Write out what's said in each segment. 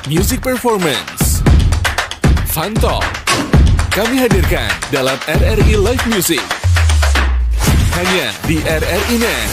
Music Performance Fun Talk kami hadirkan dalam RRI Live Music hanya di RRI Net.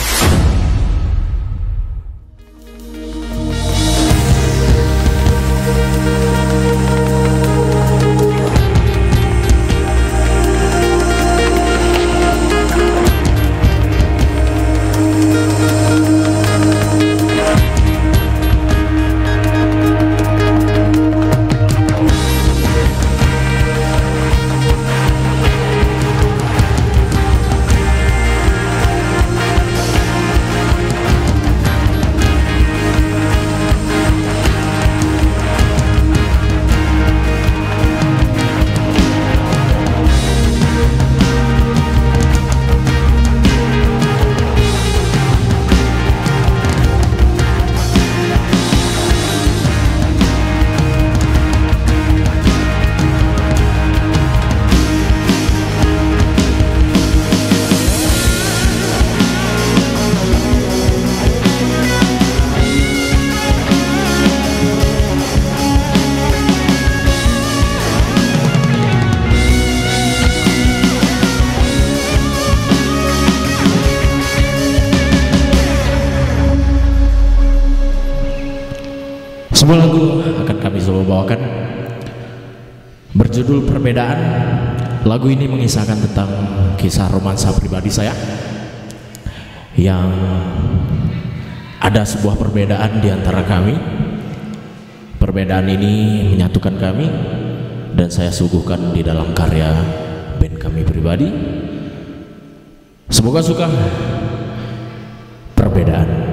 Sebuah lagu akan kami coba bawakan berjudul Perbedaan. Lagu ini mengisahkan tentang kisah romansa pribadi saya yang ada sebuah perbedaan di antara kami. Perbedaan ini menyatukan kami dan saya suguhkan di dalam karya band kami pribadi. Semoga suka. Perbedaan.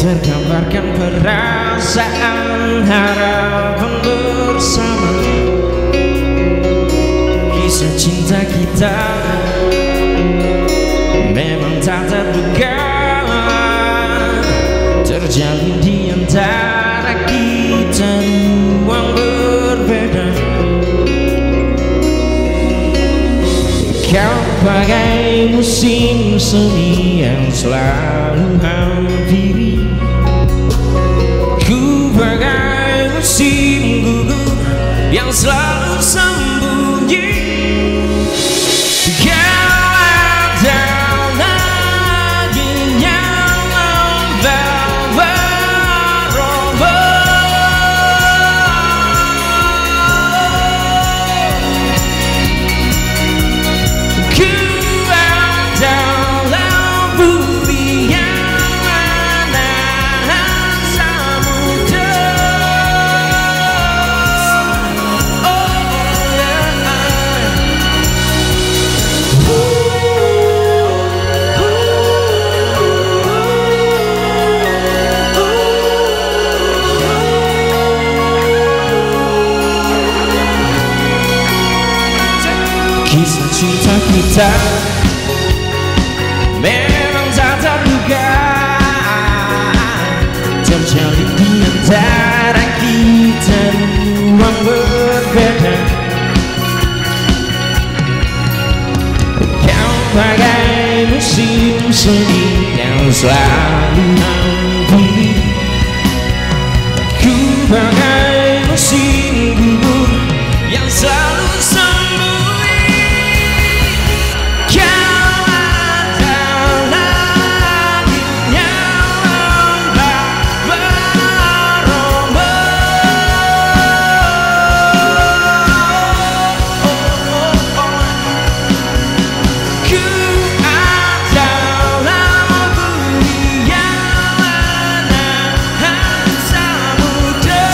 Tergambarkan perasaan harapan bersama, kisah cinta kita memang tak terduga terjalin di antara kita ruang berbeda. Kau bagai musim semi yang selalu hampiri, bagai musim gugur yang selalu sembunyi. Kau ada lagi yang membawa rombongan. Ku ada dalam bumi yang menahan samudra. Kisah cinta kita memang tak terduga terjalin di antara kita ruang berbeda. Kau bagai musim semi yang selalu hampiri, ku bagai musim gugur yang selalu sembunyi. Samudra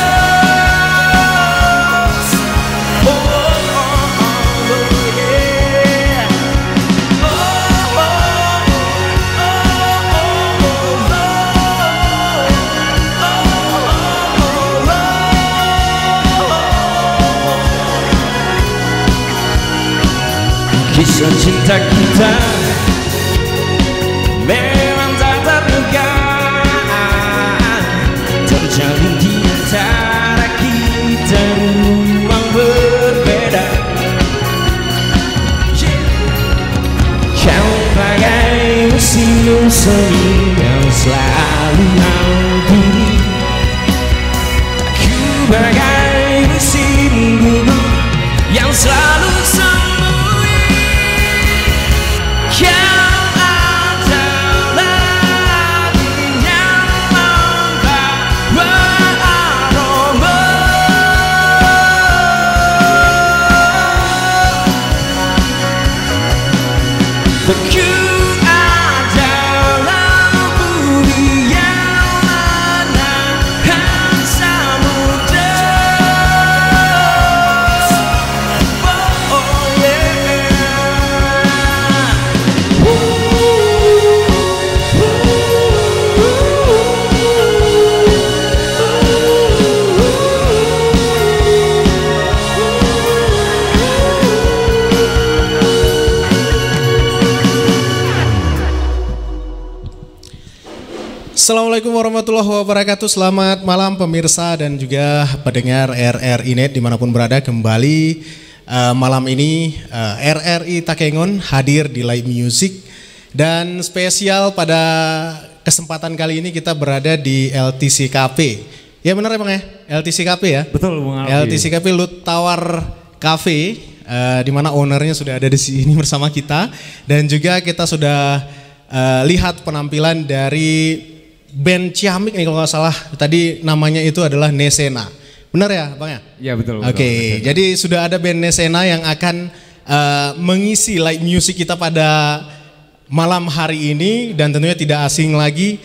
kisah cinta kita memang tak terduga terjalin di antara kita memang berbeda. Kau bagai musim semi yang selalu hampiri, aku bagai musim gugur yang selalu sembunyi. Kau adalah yang membawa aroma. Aku adalah bumi yang menahan samudra. Oh yeah. Assalamualaikum warahmatullahi wabarakatuh. Selamat malam pemirsa dan juga pendengar RRI Net dimanapun berada. Kembali malam ini RRI Takengon hadir di live music. Dan spesial pada kesempatan kali ini kita berada di LTC Cafe. Ya benar ya Bang ya? LTC Cafe ya? Betul Bang Alfi. LTC Cafe Lut Tower Cafe, di mana ownernya sudah ada di sini bersama kita. Dan juga kita sudah lihat penampilan dari band Ciamik nih kalau nggak salah. Tadi namanya itu adalah Nesena. Benar ya Bang ya? Iya betul. Oke, jadi sudah ada band Nesena yang akan mengisi live music kita pada malam hari ini. Dan tentunya tidak asing lagi,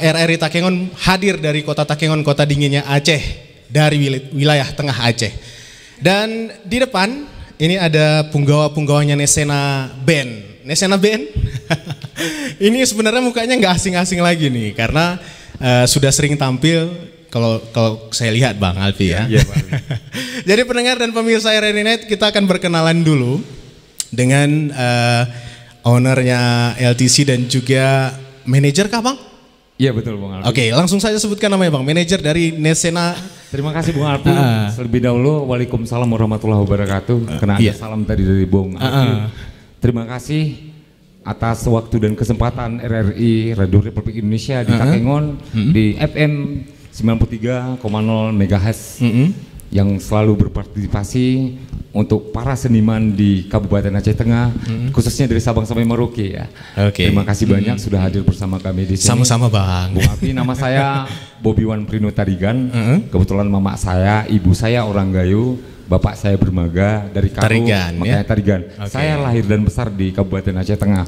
RRI Takengon hadir dari kota Takengon, kota dinginnya Aceh, dari wilayah tengah Aceh. Dan di depan ini ada punggawa-punggawanya Nesena Band. Nesena Band ini sebenarnya mukanya nggak asing-asing lagi nih, karena sudah sering tampil kalau saya lihat Bang Alfi ya. Iya, Bang. Jadi pendengar dan pemirsa RRI Net, kita akan berkenalan dulu dengan ownernya LTC dan juga manajer kah Bang? Iya betul Bang Alfi. Oke, langsung saja sebutkan namanya Bang, manajer dari Nesena. Terima kasih Bung Alfi. Terlebih dahulu Waalaikumsalam warahmatullahi wabarakatuh. Karena ada salam tadi dari Bung Alfi. Terima kasih atas waktu dan kesempatan RRI Radio Republik Indonesia di Takengon di FM 93,0 MHz yang selalu berpartisipasi untuk para seniman di Kabupaten Aceh Tengah, khususnya dari Sabang sampai Merauke ya. Terima kasih banyak sudah hadir bersama kami di sini. Sama-sama Bang. Bung Alfi, nama saya Bobi Wan Prino Tarigan. Kebetulan mama saya, ibu saya orang Gayo, bapak saya bermaga dari Karo, Tarigan, makanya ya? Tarigan. Saya lahir dan besar di Kabupaten Aceh Tengah,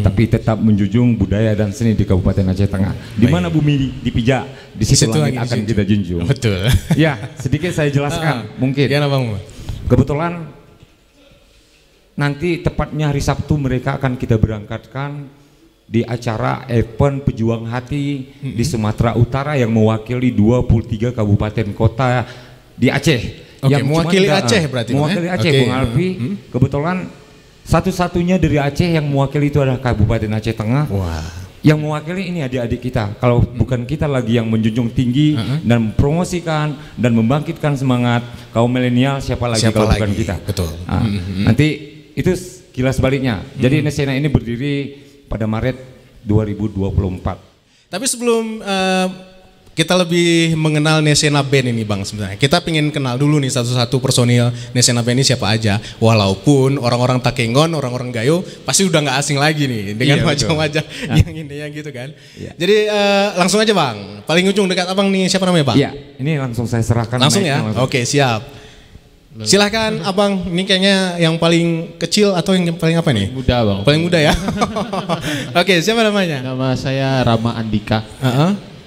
tapi tetap menjunjung budaya dan seni di Kabupaten Aceh Tengah. Di mana bumi dipijak, di situ langit akan kita junjung. Betul. Ya, sedikit saya jelaskan mungkin. Gimana Bang? Kebetulan nanti tepatnya hari Sabtu mereka akan kita berangkatkan di acara event Pejuang Hati di Sumatera Utara yang mewakili 23 kabupaten kota di Aceh. Oke, Yang mewakili Aceh berarti mewakili ya? Aceh Oke. Bung Alfi. Kebetulan satu-satunya dari Aceh yang mewakili itu adalah Kabupaten Aceh Tengah. Wah. Yang mewakili ini adik-adik kita. Kalau bukan kita lagi yang menjunjung tinggi dan mempromosikan dan membangkitkan semangat kaum milenial, siapa lagi kalau bukan kita? Betul. Nanti itu kilas baliknya. Jadi Nesena ini berdiri pada Maret 2024. Tapi sebelum kita lebih mengenal Nesena Band ini Bang, sebenarnya kita pengen kenal dulu nih satu-satu personil Nesena Band ini siapa aja. Walaupun orang-orang Takengon, orang-orang Gayo pasti udah nggak asing lagi nih dengan wajah-wajah yang ini yang gitu kan. Jadi langsung aja Bang, paling ujung dekat abang nih siapa namanya Bang? Iya, ini langsung saya serahkan. Langsung ya? Oke siap. Silahkan abang, ini kayaknya yang paling kecil atau yang paling apa nih? Muda Bang. Paling muda ya? Oke, siapa namanya? Nama saya Rama Andika.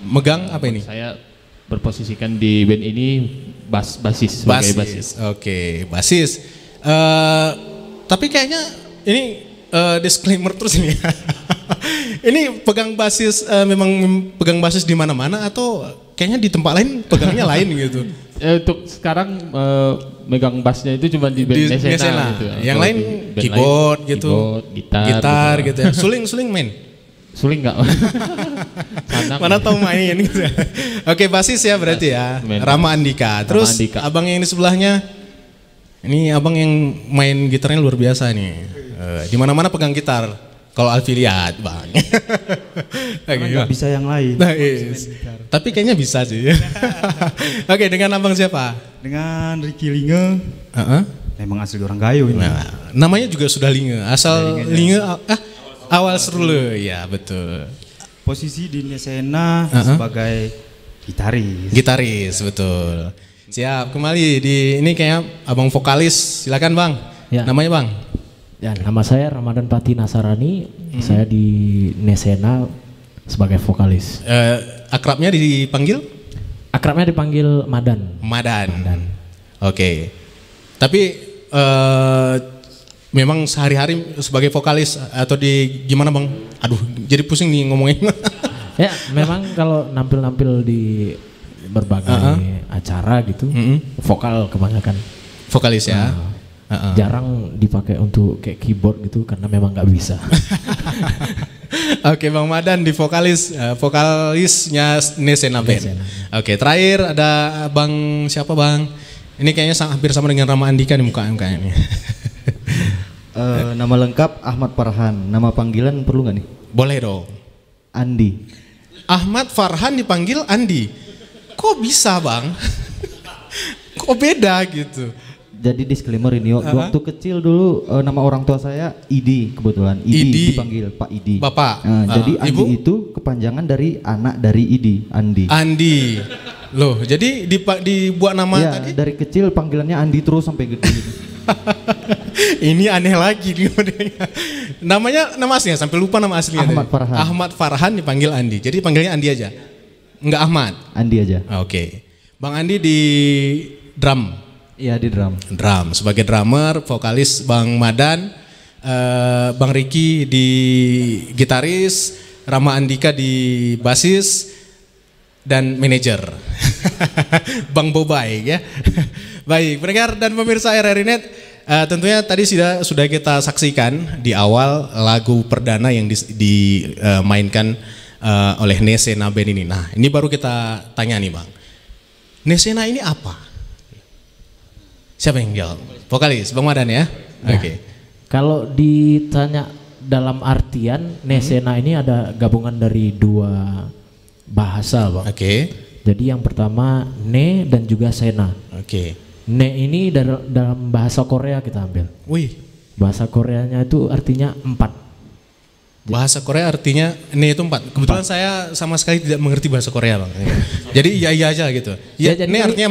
Megang apa ini? Saya berposisikan di band ini basis sebagai basis. Oke, basis. Tapi kayaknya ini disclaimer terus ini. Ini pegang basis memang pegang basis di mana-mana atau kayaknya di tempat lain pegangnya lain gitu? untuk sekarang megang bassnya itu cuma di band Nesena gitu. Yang lain keyboard lain, gitu, gitar gitu ya. Suling main. Suling enggak? Mana tahu main gitu. Oke, basis ya berarti ya. Rama Andika. Terus abang yang di sebelahnya, ini abang yang main gitarnya luar biasa nih. Di mana-mana pegang gitar. Kalau Alfi lihat bang. Nggak bisa yang lain. Nah, tapi kayaknya bisa sih. Oke, dengan abang siapa? Dengan Ricky Linge. Memang asli orang Gayo ini. Nah, namanya juga sudah Linge. Asal Linge awal serule, ya betul. Posisi di Nesena sebagai gitaris. Gitaris, betul. Siap, kembali di ini kayak abang vokalis. Silakan bang. Ya. Namanya bang? Ya, nama saya Ramadan Pati Nasarani. Saya di Nesena sebagai vokalis. Akrabnya dipanggil? Akrabnya dipanggil Madan. Madan. Oke. Tapi memang sehari-hari sebagai vokalis atau di gimana bang? Aduh, jadi pusing nih ngomongin. Ya, memang kalau nampil-nampil di berbagai acara gitu, vokal kebanyakan. Vokalis ya. Jarang dipakai untuk kayak keyboard gitu karena memang nggak bisa. Oke, Bang Madan di vokalisnya Nesena Band. Oke, terakhir ada Bang siapa Bang? Ini kayaknya hampir sama dengan Rama Andika di muka ini. Nama lengkap Ahmad Farhan. Nama panggilan perlu nggak nih? Boleh dong. Andi. Ahmad Farhan dipanggil Andi. Kok bisa Bang? Kok beda gitu? Jadi disclaimer ini, waktu kecil dulu nama orang tua saya Idi kebetulan. Idi dipanggil Pak Idi. Bapak. Jadi Andi Ibu? itu kepanjangan dari anak dari Idi, Andi. Andi. Loh, jadi dibuat nama ya, tadi? Dari kecil panggilannya Andi terus sampai gede. Ini aneh lagi nih. Namanya nama aslinya sampai lupa nama aslinya. Ahmad Farhan. Ahmad Farhan dipanggil Andi. Jadi panggilnya Andi aja. Enggak Ahmad. Andi aja. Oke. Bang Andi di drum. Iya, di drum. Drum sebagai drummer, vokalis Bang Madan, Bang Ricky di gitaris, Rama Andika di basis dan manajer. Bang Bobai ya. Baik, pendengar dan pemirsa RRI Net, tentunya tadi sudah kita saksikan di awal lagu perdana yang dimainkan oleh Nesena Band ini. Nah, ini baru kita tanya nih Bang. Nesena ini apa? Siapa yang jawab? Vokalis, Bang Madan ya? Oke. Kalau ditanya dalam artian Nesena ini ada gabungan dari dua bahasa Bang. Oke. Jadi yang pertama Ne dan juga Sena. Oke. Ne ini dalam bahasa Korea kita ambil. Wih. Bahasa Koreanya itu artinya 4. Bahasa Korea artinya Ne itu 4. Kebetulan saya sama sekali tidak mengerti bahasa Korea Bang. Jadi iya aja gitu. Ya, jadi Ne artinya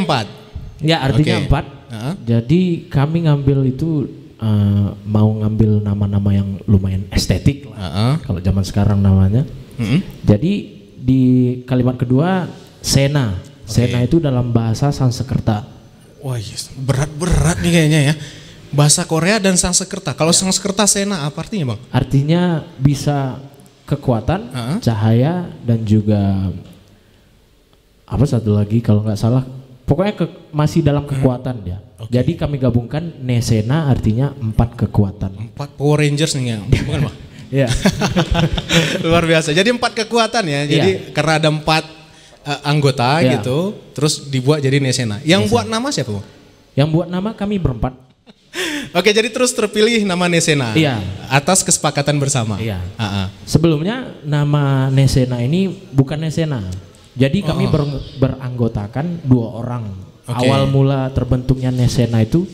4. Ya artinya 4. Jadi kami ngambil itu mau ngambil nama-nama yang lumayan estetik lah. Kalau zaman sekarang namanya. Jadi di kalimat kedua Sena. Sena itu dalam bahasa Sanskerta. Wah, yes. berat nih kayaknya ya. Bahasa Korea dan Sanskerta. Kalau Sanskerta Sena apa artinya Bang? Artinya bisa kekuatan, cahaya dan juga apa satu lagi kalau nggak salah. Pokoknya masih dalam kekuatan dia. Jadi kami gabungkan Nesena artinya 4 kekuatan. 4 Power Rangers nih ya, bukan Bang? Iya. Luar biasa. Jadi 4 kekuatan ya. Jadi karena ada 4 anggota gitu, terus dibuat jadi Nesena. Yang buat nama siapa Bang? Yang buat nama kami berempat. Oke, jadi terus terpilih nama Nesena. Iya. Atas kesepakatan bersama. Iya. Sebelumnya nama Nesena ini bukan Nesena. Jadi kami beranggotakan 2 orang. Awal mula terbentuknya Nesena itu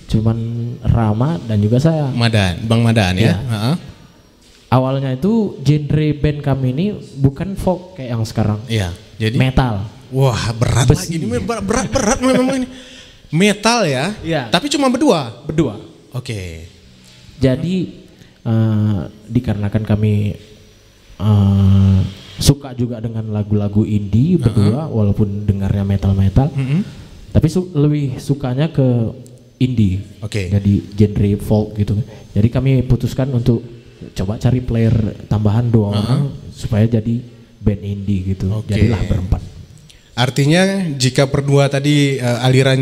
cuman Rama dan juga saya. Bang Madan ya. Awalnya itu genre band kami ini bukan folk kayak yang sekarang. Iya. Jadi metal. Wah, berat lagi ini berat memang ini. Metal ya. Iya. Tapi cuma berdua. Oke. Jadi dikarenakan kami suka juga dengan lagu-lagu indie berdua walaupun dengarnya metal-metal. Tapi lebih sukanya ke indie. Jadi genre folk gitu. Jadi kami putuskan untuk coba cari player tambahan 2 orang supaya jadi band indie gitu. Jadilah berempat. Artinya jika berdua tadi aliran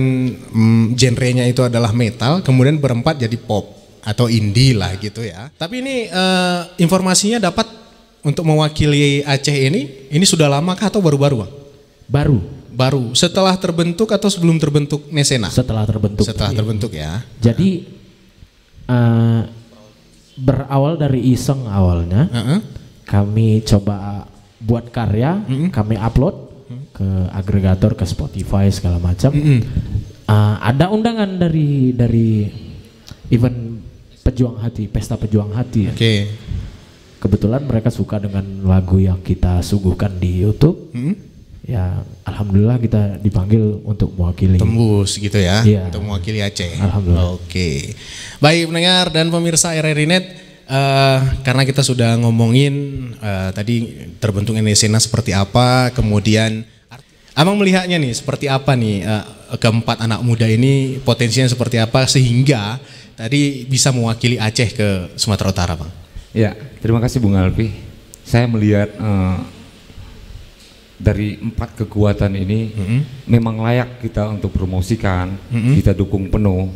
genrenya itu adalah metal, kemudian berempat jadi pop atau indie lah gitu ya. Tapi ini informasinya dapat untuk mewakili Aceh ini sudah lama kah atau baru-baru Bang? Baru. Setelah terbentuk atau sebelum terbentuk Nesena? Setelah terbentuk. Setelah terbentuk ya. Jadi berawal dari iseng awalnya. Kami coba buat karya, kami upload ke agregator, ke Spotify segala macam. Ada undangan dari event Pejuang Hati, Pesta Pejuang Hati. Oke. Kebetulan mereka suka dengan lagu yang kita suguhkan di YouTube. Ya, alhamdulillah kita dipanggil untuk mewakili. Tembus gitu ya, iya, untuk mewakili Aceh. Alhamdulillah. Oke. Baik pendengar dan pemirsa RRI Net, karena kita sudah ngomongin tadi terbentuknya Nesena seperti apa, kemudian Abang melihatnya nih seperti apa nih keempat anak muda ini potensinya seperti apa sehingga tadi bisa mewakili Aceh ke Sumatera Utara, Bang? Ya, terima kasih Bung Alpi. Saya melihat dari 4 kekuatan ini memang layak kita untuk promosikan, kita dukung penuh.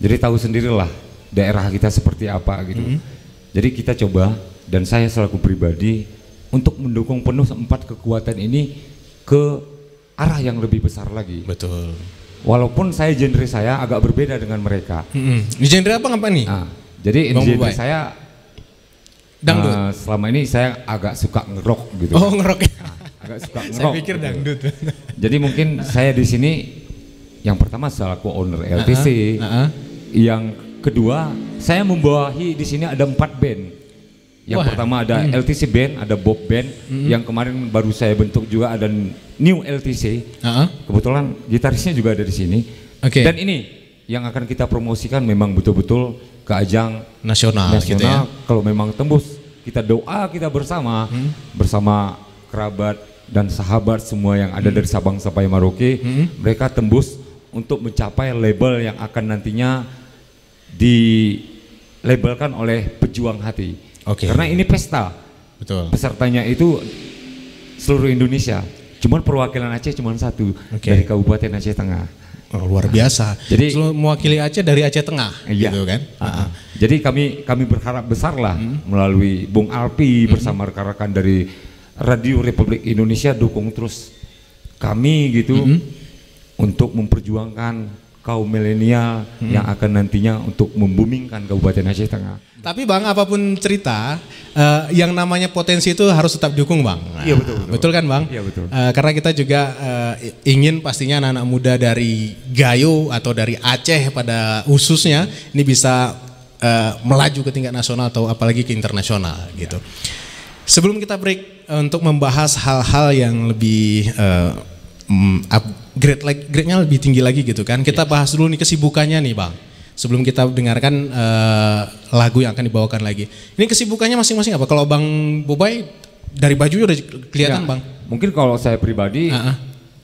Jadi tahu sendirilah daerah kita seperti apa gitu. Jadi kita coba, dan saya selaku pribadi untuk mendukung penuh 4 kekuatan ini ke arah yang lebih besar lagi. Betul. Walaupun genre saya agak berbeda dengan mereka. Di genre apa nih? Jadi genre saya dangdut. Selama ini saya agak suka ngerok gitu. Oh, ngerok. Agak suka ngerok. Saya pikir gitu. Dangdut. Jadi mungkin saya di sini yang pertama selaku owner LTC, yang kedua saya membawahi di sini ada 4 band. Yang pertama ada LTC Band, ada Bob Band, yang kemarin baru saya bentuk juga ada New LTC. Kebetulan gitarisnya juga ada di sini. Dan ini yang akan kita promosikan memang betul-betul ke ajang nasional gitu ya. Kalau memang tembus, kita doa kita bersama kerabat dan sahabat semua yang ada dari Sabang sampai Merauke, mereka tembus untuk mencapai label yang akan nantinya dilabelkan oleh Pejuang Hati. Karena ini pesta. Betul. Pesertanya itu seluruh Indonesia. Cuman perwakilan Aceh cuma 1 dari Kabupaten Aceh Tengah. Oh, luar biasa. Jadi mewakili Aceh dari Aceh Tengah, gitu kan? Jadi kami berharap besar lah melalui Bung Alpi bersama rekan-rekan dari Radio Republik Indonesia dukung terus kami gitu untuk memperjuangkan kaum milenial yang akan nantinya untuk membumingkan Kabupaten Aceh Tengah. Tapi Bang, apapun cerita, yang namanya potensi itu harus tetap didukung, Bang. Iya betul. Betul kan, Bang? Iya betul. Karena kita juga ingin pastinya anak-anak muda dari Gayo atau dari Aceh pada khususnya ini bisa melaju ke tingkat nasional atau apalagi ke internasional gitu. Sebelum kita break untuk membahas hal-hal yang lebih grade-nya lebih tinggi lagi gitu kan. Kita bahas dulu nih kesibukannya nih, Bang. Sebelum kita dengarkan lagu yang akan dibawakan lagi. Ini kesibukannya masing-masing apa? Kalau Bang Bobai dari baju udah kelihatan, Bang. Mungkin kalau saya pribadi,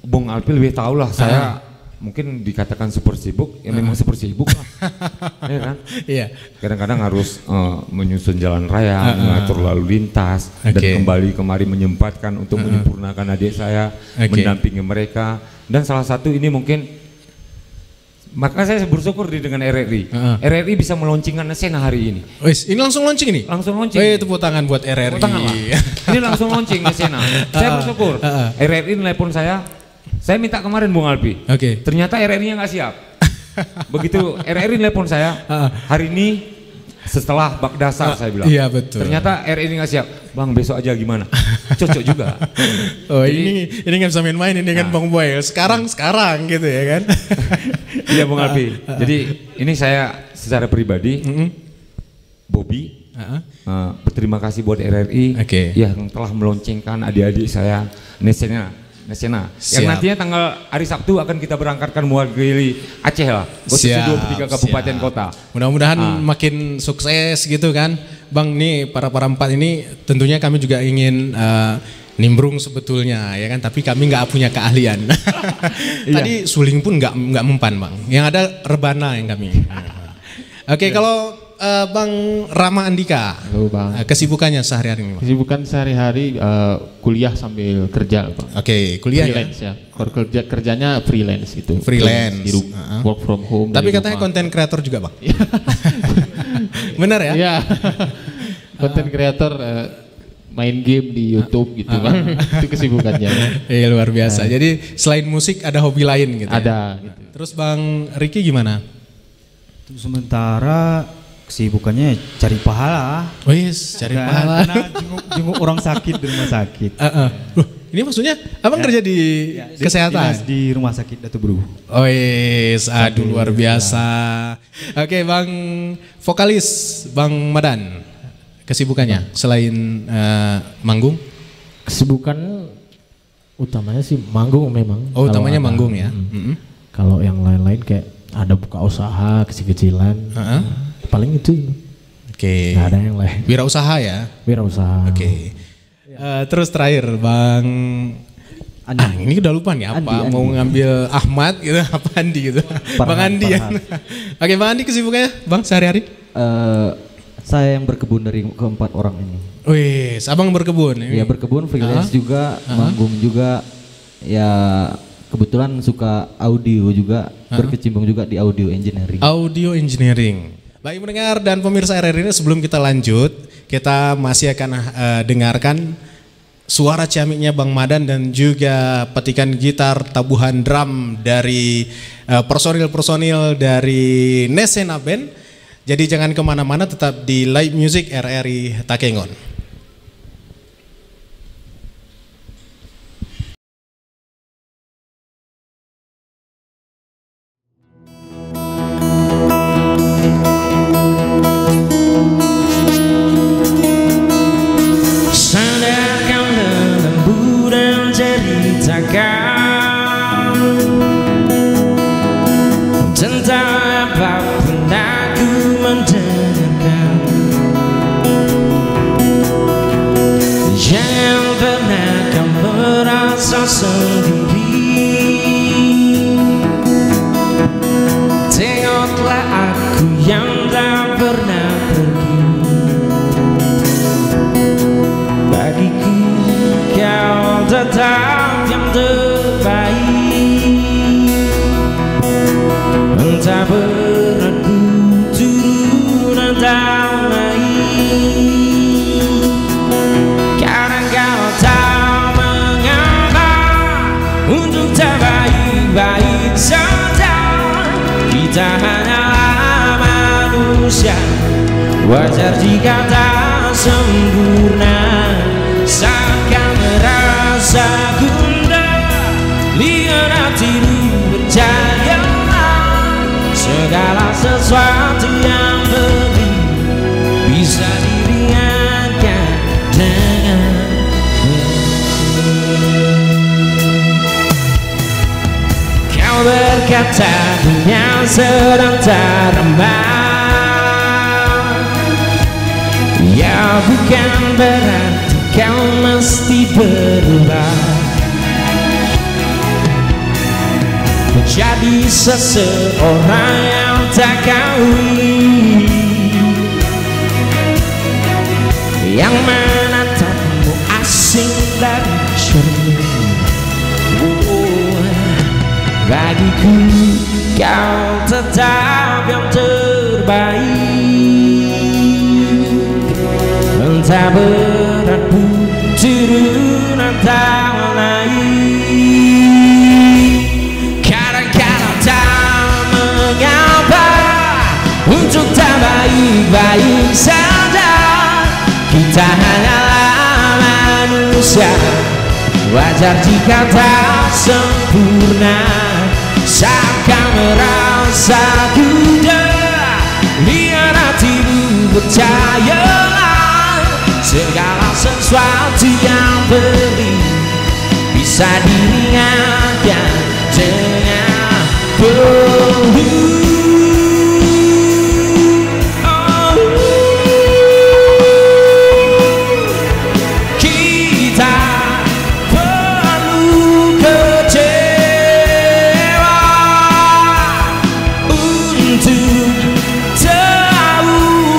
Bung Alpi lebih tahu lah. Saya mungkin dikatakan super sibuk, ya memang super sibuk lah. Ya kan? Iya. Kadang-kadang harus menyusun jalan raya, mengatur lalu lintas, dan kembali kemari menyempatkan untuk menyempurnakan adik saya, mendampingi mereka. Dan salah satu ini mungkin, maka saya bersyukur dengan RRI. RRI bisa meluncingkan Nesena hari ini. Ini langsung launching nih? Langsung launching. Tepuk tangan buat RRI. Ini langsung launching Nesena. Saya bersyukur. RRI nelpon saya minta kemarin Bung Alpi. Ternyata RRI-nya nggak siap. Begitu RRI nelpon saya, hari ini setelah bak dasar saya bilang. Iya betul. Ternyata RRI nggak siap. Bang besok aja gimana? Cocok juga. Oh jadi, ini nggak bisa main-main ini kan Bang Boy. Sekarang gitu ya kan? Iya Bung Alpi. Jadi ini saya secara pribadi, Bobby, berterima kasih buat RRI yang telah meloncengkan adik-adik saya Nesena. Yang nantinya tanggal hari Sabtu akan kita berangkatkan mewakili Aceh lah. Khususnya 23 kabupaten kota. Mudah-mudahan makin sukses gitu kan. Bang, nih para empat ini tentunya kami juga ingin nimbrung sebetulnya ya kan, tapi kami nggak punya keahlian. Tadi suling pun nggak mempan, Bang. Yang ada rebana yang kami. Kalau Bang Rama Andika. Halo Bang. Kesibukannya sehari-hari ini, Bang? Kesibukan sehari-hari kuliah sambil kerja, Bang. Oke, kuliah freelance ya. Kerjanya freelance itu. Freelance. Work from home. Tapi katanya konten kreator juga, Bang. Benar ya? Iya. Konten kreator main game di YouTube gitu, Bang. Itu kesibukannya. Iya, luar biasa. Jadi selain musik ada hobi lain gitu. Ada. Ya? Gitu. Terus Bang Ricky gimana? Sementara kesibukannya cari pahala. Oh yes, cari pahala. Karena jenguk orang sakit di rumah sakit. Loh, ini maksudnya abang kerja di kesehatan? Di rumah sakit Datu Bru. Oh yes, aduh luar biasa. Oke, Bang vokalis Bang Madan, kesibukannya selain manggung? Kesibukan utamanya sih manggung memang. Oh, utamanya manggung ya. Kalau yang lain-lain kayak ada buka usaha kecil-kecilan, paling itu. Oke. Nggak ada yang lain. Wirausaha ya. Wirausaha. Oke. Terus terakhir Bang Andi. Ini udah lupa nih apa Andi. Mau ngambil Ahmad gitu, apa Andi gitu. Bang Andi ya. Oke, Bang Andi kesibukannya Bang sehari-hari? Saya yang berkebun dari keempat orang ini. Wih, abang berkebun? Iya berkebun, freelance juga, manggung juga. Ya kebetulan suka audio juga, berkecimpung juga di audio engineering. Audio engineering. Baik pendengar dan pemirsa RRI ini, sebelum kita lanjut, kita masih akan dengarkan suara ciamiknya Bang Madan dan juga petikan gitar tabuhan drum dari personil-personil dari Nesena Band. Jadi jangan kemana-mana, tetap di Live Music RRI Takengon. Tentang apapun aku mendengarkan. Jangan pernah kau merasa sendiri. Tengoklah aku yang tak pernah pergi. Bagiku kau tetap yang terbaik. Entah beratku turun atau naik. Kadang kau tak mengapa untuk tak baik-baik saja. Kita hanyalah manusia, wajar jika tak sempurna. Seakan merasa gundah, lihat hatimu percaya. Segala sesuatu yang penting bisa diringankan dengan kau berkata dunia sedang terombang. Ya bukan berarti kau mesti berubah menjadi seseorang yang tak kawin, yang menatapmu asing dari cermin. Bagiku kau tetap yang terbaik. Entah beratmu turun atau naik. Untuk tak baik-baik saja. Kita hanyalah manusia, wajar jika tak sempurna. Seakan merasa gundah, lihat hatimu percayalah. Segala sesuatu yang penting bisa diringankan dengan peluh. Tahu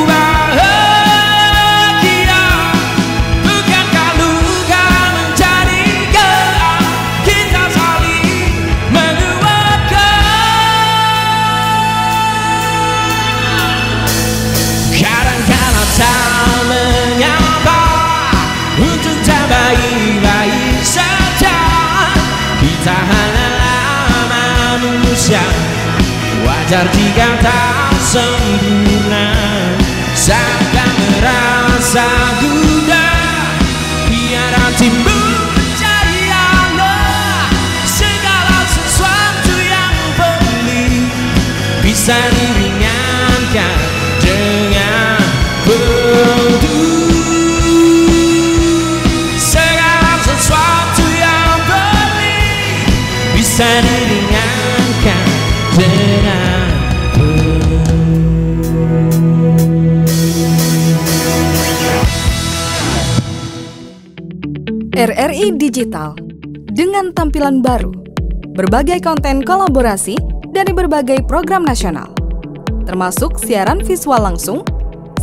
Wajar jika tak sempurna, seakan merasa gundah. Biar timbul percayalah, segala sesuatu yang pelik bisa diringankan dengan begitu. Segala sesuatu yang pelik bisa diringankan dengan RRI Digital dengan tampilan baru, berbagai konten kolaborasi dari berbagai program nasional, termasuk siaran visual langsung,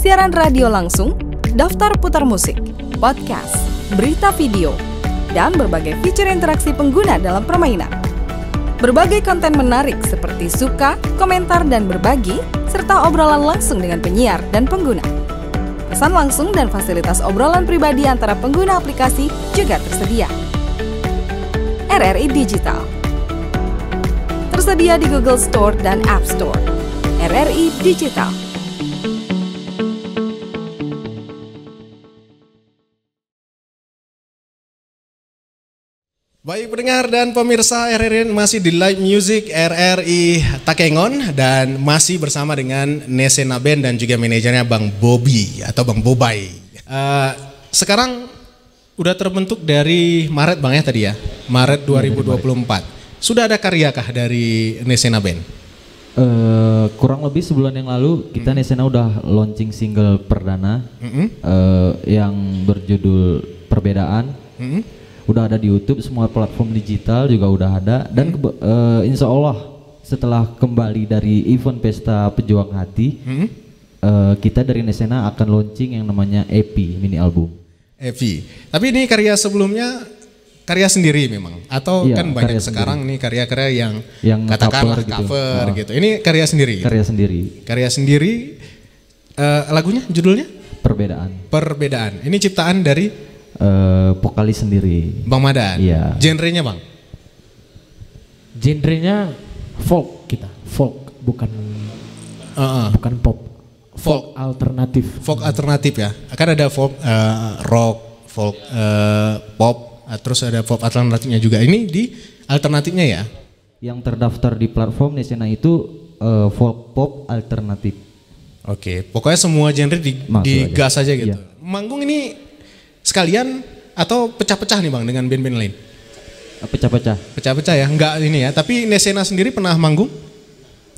siaran radio langsung, daftar putar musik, podcast, berita video, dan berbagai fitur interaksi pengguna dalam permainan. Berbagai konten menarik seperti suka, komentar, dan berbagi, serta obrolan langsung dengan penyiar dan pengguna. Pesan langsung dan fasilitas obrolan pribadi antara pengguna aplikasi juga tersedia. RRI Digital tersedia di Google Store dan App Store. RRI Digital. Baik pendengar dan pemirsa RRI masih di live music RRI Takengon dan masih bersama dengan Nesena Band dan juga manajernya Bang Bobby atau Bang Bobai. Sekarang udah terbentuk dari Maret Bang ya tadi ya, Maret 2024. Sudah ada karyakah dari Nesena Band? Kurang lebih sebulan yang lalu kita Nesena udah launching single perdana yang berjudul Perbedaan. Udah ada di YouTube, semua platform digital juga udah ada dan insya Allah setelah kembali dari event Pesta Pejuang Hati, kita dari Nesena akan launching yang namanya EP mini album. EP. Tapi ini karya sebelumnya karya sendiri memang atau iya, kan banyak sekarang sendiri. Nih karya-karya yang katakanlah cover gitu. Ini karya sendiri. Karya sendiri. Karya sendiri. Lagunya judulnya? Perbedaan. Perbedaan. Ini ciptaan dari vokalis sendiri. Bang Madan. Iya. Genrenya Bang? Genrenya folk kita, folk bukan bukan pop. Folk alternatif. Folk alternatif ya. Akan ada folk rock, folk pop, terus ada folk alternatifnya juga. Ini di alternatifnya ya? Yang terdaftar di platform Nesena itu folk pop alternatif. Oke, pokoknya semua genre digas aja gitu. Iya. Manggung ini sekalian atau pecah-pecah nih Bang dengan band-band lain? Pecah-pecah. Pecah-pecah ya, enggak ini ya. Tapi Nesena sendiri pernah manggung?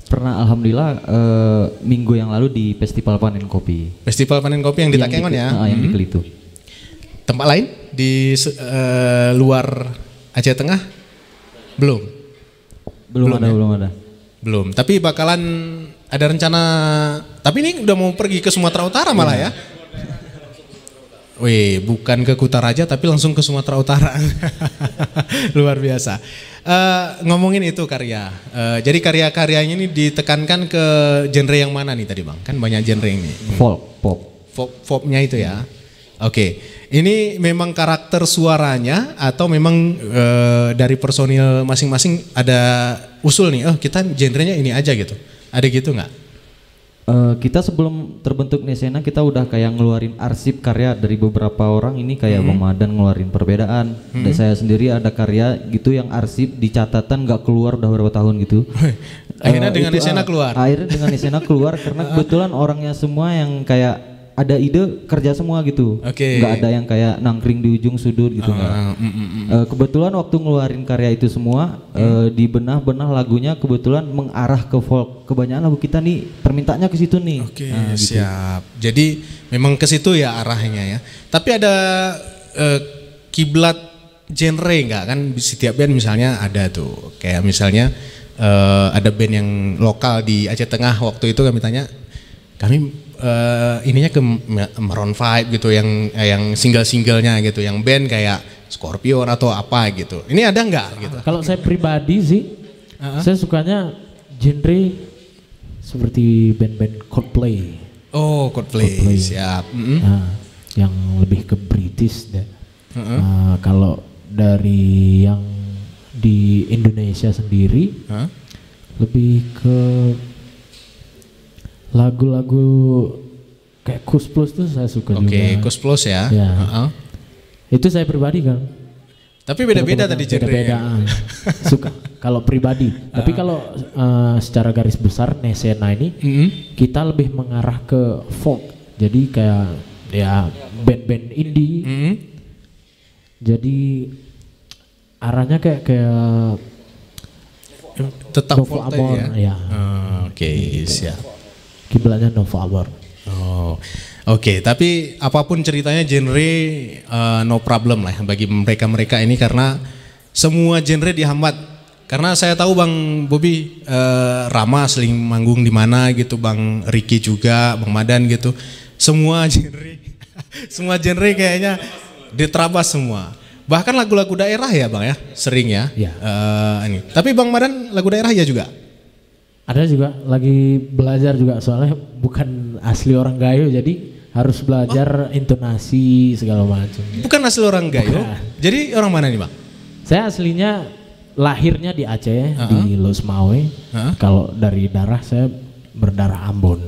Pernah, alhamdulillah minggu yang lalu di Festival Panen Kopi. Festival Panen Kopi yang di Takengon ya? Yang di Kelitu. Tempat lain di luar Aceh Tengah? Belum? Belum ada. Belum, tapi bakalan ada rencana, tapi ini udah mau pergi ke Sumatera Utara malah ya? Wih, bukan ke Kutaraja tapi langsung ke Sumatera Utara. Luar biasa. Ngomongin itu karya. Jadi karya-karyanya ini ditekankan ke genre yang mana nih tadi Bang? Kan banyak genre ini. Folk, pop. Popnya itu ya. Oke. Ini memang karakter suaranya atau memang dari personil masing-masing ada usul nih. Oh, kita genrenya ini aja gitu. Ada gitu nggak? Kita sebelum terbentuk Nesena kita udah kayak ngeluarin arsip karya dari beberapa orang ini kayak Bang Madan ngeluarin Perbedaan. Dan saya sendiri ada karya gitu yang arsip di catatan nggak keluar udah berapa tahun gitu. Akhirnya dengan Nesena keluar. Akhirnya dengan Nesena keluar karena kebetulan orangnya semua yang kayak ada ide kerja semua gitu. Nggak ada yang kayak nangkring di ujung sudut gitu kebetulan waktu ngeluarin karya itu semua di benah-benah lagunya kebetulan mengarah ke folk. Kebanyakan lagu kita nih permintaannya ke situ nih. Gitu. Siap. Jadi memang ke situ ya arahnya ya. Tapi ada kiblat genre nggak kan? Setiap band misalnya ada tuh. Kayak misalnya ada band yang lokal di Aceh Tengah waktu itu kami tanya, kami ininya ke Maroon 5 gitu yang single-singlenya gitu, yang band kayak Scorpion atau apa gitu. Ini ada nggak gitu? Kalau saya pribadi sih, saya sukanya genre seperti band-band Coldplay. Oh, Coldplay. Siap. Yang lebih ke British deh. Kalau dari yang di Indonesia sendiri, Lebih ke lagu-lagu kayak Kus Plus tuh saya suka juga. Oke, Kus Plus ya. Ya. Itu saya pribadi kan. Tapi beda-beda tadi genre. Beda-beda. Suka kalau pribadi. Tapi kalau secara garis besar Nesena ini kita lebih mengarah ke folk. Jadi kayak ya band-band indie. Jadi arahnya kayak tetap Novo folk Abor ya. Oke, siap. Kiblatnya Novo Abor. Oke, tapi apapun ceritanya genre no problem lah bagi mereka-mereka ini karena semua genre dihambat. Karena saya tahu Bang Bobby Rama sering manggung di mana gitu, Bang Ricky juga, Bang Madan gitu. Semua genre kayaknya diterabas semua. Bahkan lagu-lagu daerah ya Bang ya, sering ya. Ini. Tapi Bang Madan lagu daerah ya juga? Ada juga, lagi belajar juga soalnya bukan asli orang Gayo jadi harus belajar intonasi segala macam. Bukan asli orang Gayo, jadi orang mana nih Bang? Saya aslinya lahirnya di Aceh, di Losmawe. Kalau dari darah saya berdarah Ambon.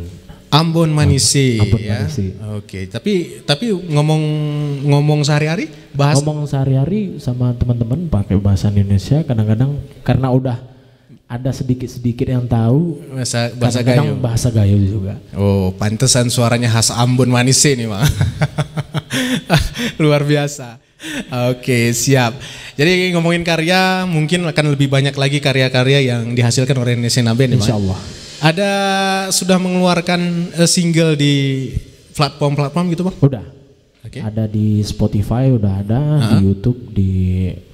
Ambon Manise. Ambon ya. Manise. Oke, tapi ngomong sehari-hari ngomong sehari-hari sama teman-teman pakai bahasa Indonesia, kadang-kadang karena udah ada sedikit-sedikit yang tahu bahasa Gayo. Bahasa Gayo juga. Oh, pantesan suaranya khas Ambon Manise nih, Bang. Luar biasa. Oke, siap. Jadi ngomongin karya, mungkin akan lebih banyak lagi karya-karya yang dihasilkan oleh Nesena Band, Insya Allah. Ada sudah mengeluarkan single di platform-platform gitu Bang? Udah. Okay. Ada di Spotify, udah ada di YouTube, di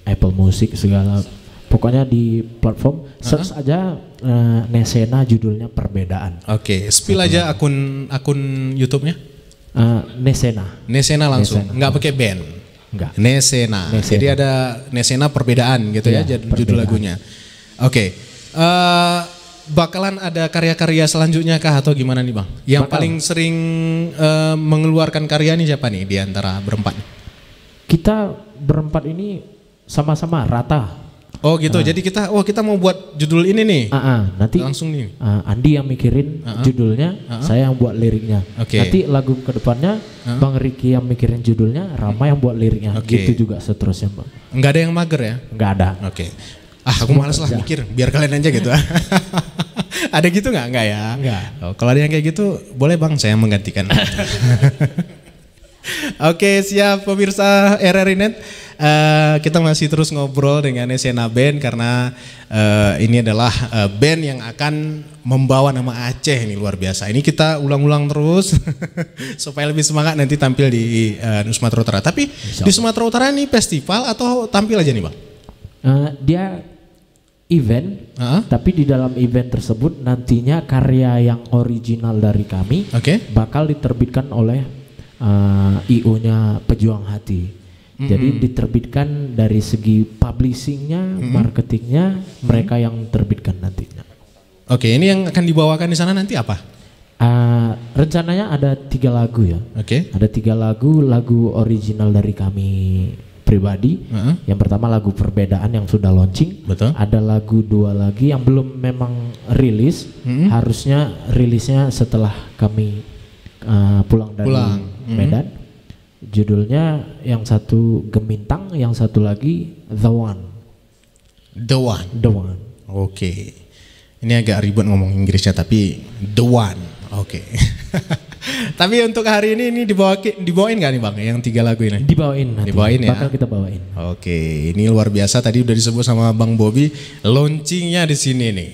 Apple Music segala. Pokoknya di platform search aja Nesena, judulnya Perbedaan. Oke, spill aja akun YouTube-nya. Nesena. Nesena langsung, nggak pakai band. Enggak. Nesena. Jadi ada Nesena Perbedaan gitu ya judul lagunya. Oke. Bakalan ada karya-karya selanjutnya kah atau gimana nih Bang? Yang paling sering mengeluarkan karya nih siapa nih di antara berempat? Kita berempat ini sama-sama rata. Oh gitu, jadi kita mau buat judul ini nih. Nanti langsung nih. Andi yang mikirin judulnya, saya yang buat liriknya. Nanti lagu kedepannya Bang Ricky yang mikirin judulnya, Rama yang buat liriknya. Gitu juga seterusnya Bang. Enggak ada yang mager ya? Enggak ada. Oke. Aku malas lah mikir, biar kalian aja gitu. Ada gitu nggak? Enggak ya? Enggak. Oh, kalau ada yang kayak gitu, boleh Bang saya menggantikan. Oke, siap pemirsa RRI Net. Kita masih terus ngobrol dengan Nesena Band karena ini adalah band yang akan membawa nama Aceh, ini luar biasa. Ini kita ulang-ulang terus supaya lebih semangat nanti tampil di Sumatera Utara. Tapi di Sumatera Utara ini festival atau tampil aja nih Bang? Dia event, tapi di dalam event tersebut nantinya karya yang original dari kami bakal diterbitkan oleh IO-nya Pejuang Hati. Jadi diterbitkan dari segi publishingnya, marketingnya, mereka yang terbitkan nantinya. Oke, ini yang akan dibawakan di sana nanti apa? Rencananya ada 3 lagu ya. Ada 3 lagu original dari kami pribadi. Yang pertama lagu Perbedaan yang sudah launching. Betul. Ada lagu 2 lagi yang belum memang rilis. Harusnya rilisnya setelah kami pulang dari Medan. Judulnya yang satu Gemintang, yang satu lagi The One. The One. The One. Oke. Ini agak ribet ngomong Inggrisnya tapi The One. Oke. Tapi untuk hari ini dibawain gak nih Bang yang 3 lagu ini? Dibawain nanti. Dibawain ya? Bakal kita bawain. Oke, ini luar biasa, tadi udah disebut sama Bang Bobby, launchingnya di sini nih.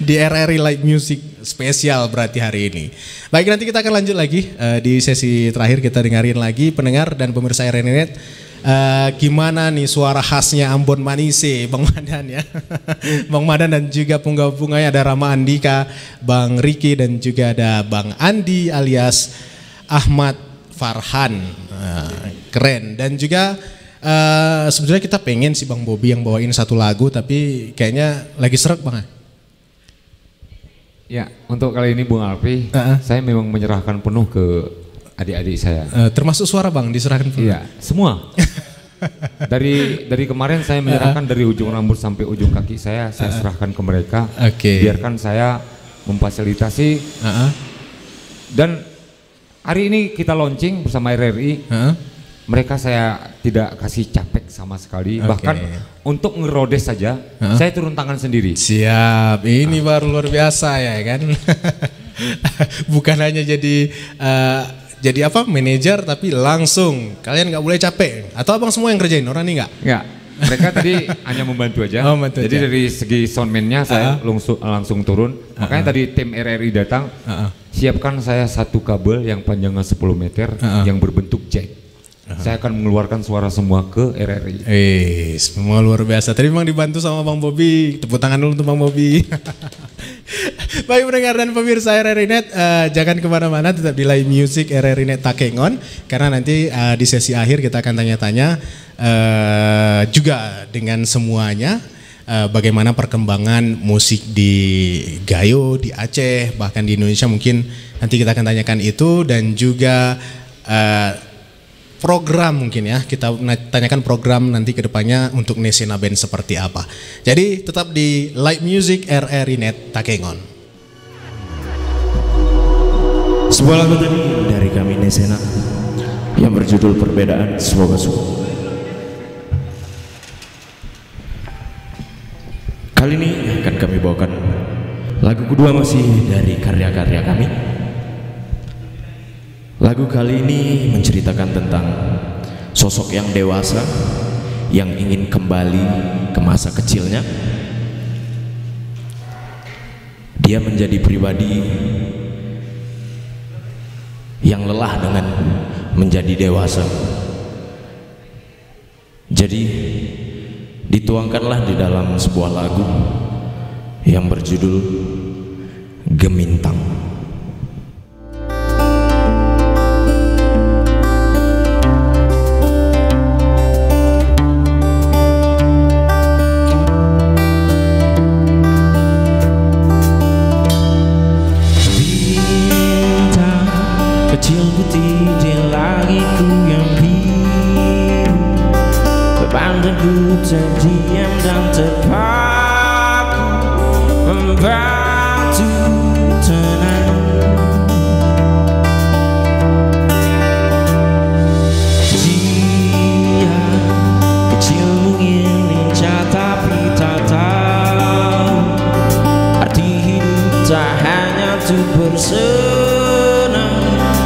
Di RRI Live Music spesial berarti hari ini. Baik, nanti kita akan lanjut lagi di sesi terakhir, kita dengerin lagi pendengar dan pemirsa RRI Net. Gimana nih suara khasnya Ambon Manise, Bang Madan ya. Bang Madan dan juga penggabungannya ada Rama Andika, Bang Ricky dan juga ada Bang Andi alias Ahmad Farhan. Keren. Dan juga sebenarnya kita pengen si Bang Bobby yang bawain satu lagu tapi kayaknya lagi seret Bang. Ya, untuk kali ini Bung Alfi, saya memang menyerahkan penuh ke adik-adik saya. Termasuk suara Bang diserahkan penuh? Iya, semua. Dari kemarin saya menyerahkan dari ujung rambut sampai ujung kaki saya serahkan ke mereka. Biarkan saya memfasilitasi. Dan hari ini kita launching bersama RRI. Mereka saya tidak kasih capek sama sekali. Bahkan untuk ngerodes saja saya turun tangan sendiri. Siap, ini baru luar biasa ya kan. Bukan hanya jadi apa manajer, tapi langsung kalian nggak boleh capek. Atau abang semua yang kerjain, orang ini nggak? Nggak. Mereka tadi hanya membantu aja. Jadi dari segi soundman-nya saya langsung turun. Makanya tadi tim RRI datang, siapkan saya satu kabel yang panjangnya 10 meter yang berbentuk jack. Saya akan mengeluarkan suara semua ke RRI. Semua luar biasa. Tadi memang dibantu sama Bang Bobby. Tepuk tangan dulu untuk Bang Bobby. Baik pendengar dan pemirsa RRI Net, jangan kemana-mana, tetap di Live Music RRI Net Takengon. Karena nanti di sesi akhir kita akan tanya-tanya juga dengan semuanya. Bagaimana perkembangan musik di Gayo, di Aceh, bahkan di Indonesia mungkin nanti kita akan tanyakan itu. Dan juga program mungkin ya, kita tanyakan program nanti ke depannya untuk Nesena Band seperti apa. Jadi tetap di Live Music RRI Net Takengon. Sebuah lagu tadi dari kami Nesena yang berjudul Perbedaan. Semoga suka. Kali ini akan kami bawakan lagu kedua masih dari karya-karya kami. Lagu kali ini menceritakan tentang sosok yang dewasa yang ingin kembali ke masa kecilnya. Dia menjadi pribadi yang lelah dengan menjadi dewasa. Jadi dituangkanlah di dalam sebuah lagu yang berjudul Gemintang. Kecil putih di langitku yang biru, bebanku terdiam dan terpaku, membantu tenang. Dia kecil mungkin lincah tapi tak tahu arti hidup tak hanya untuk bersenang,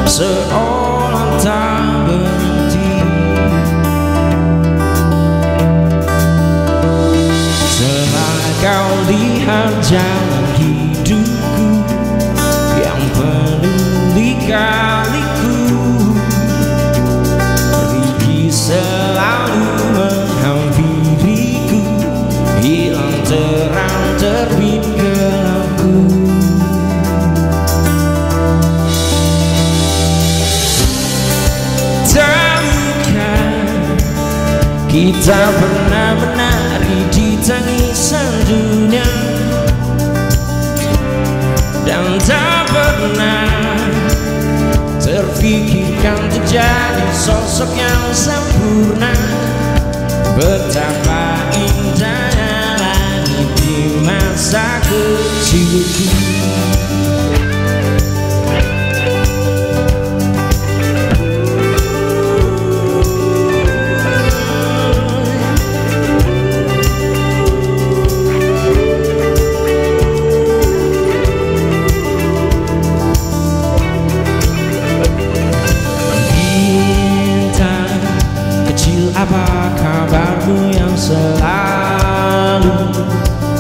seolah tak berhenti. Setelah kau lihat jalan hidupku yang penuh lika-liku, pergi selalu menghampiriku, hilang terang terbit gelapku. Kita pernah menari di tangisan dunia, dan tak pernah terfikirkan terjadi sosok yang sempurna. Betapa indahnya langit di masa kecilku. Apa kabarmu yang selalu